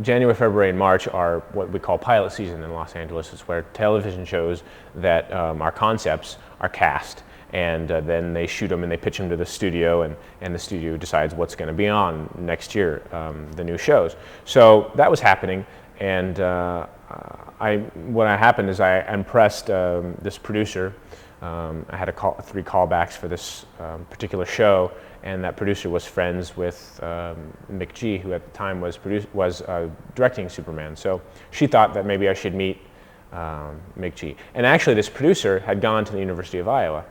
January, February, and March are what we call pilot season in Los Angeles. It's where television shows that are concepts are cast, and then they shoot them and they pitch them to the studio, and the studio decides what's going to be on next year, the new shows. So that was happening, and what happened is I impressed this producer. I had 3 callbacks for this particular show, and that producer was friends with Mick G, who at the time was directing Superman. So she thought that maybe I should meet Mick G. And actually, this producer had gone to the University of Iowa,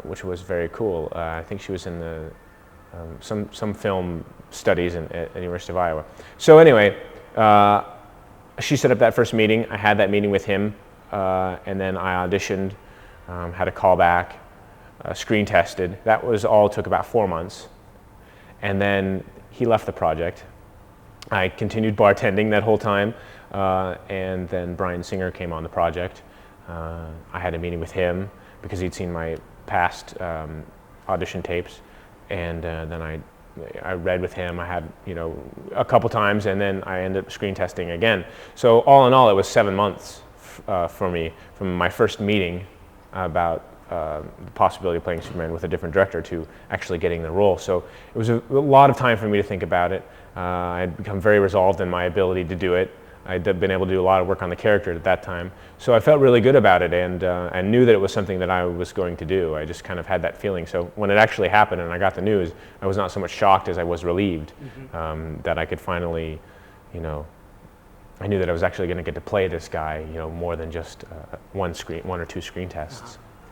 which was very cool. I think she was in the some film studies at the University of Iowa. So anyway, she set up that first meeting. I had that meeting with him, and then I auditioned, had a callback, screen tested. That was all took about 4 months, and then he left the project. I continued bartending that whole time, and then Bryan Singer came on the project. I had a meeting with him because he'd seen my past audition tapes, and then I read with him. I had, a couple times, and then I ended up screen testing again. So all in all, it was 7 months for me from my first meeting about the possibility of playing Superman with a different director to actually getting the role. So it was a lot of time for me to think about it. I had become very resolved in my ability to do it. I'd been able to do a lot of work on the character at that time. So I felt really good about it, and I knew that it was something that I was going to do. I just kind of had that feeling. So when it actually happened and I got the news, I was not so much shocked as I was relieved that I could finally, I knew that I was actually going to get to play this guy, more than just one or two screen tests.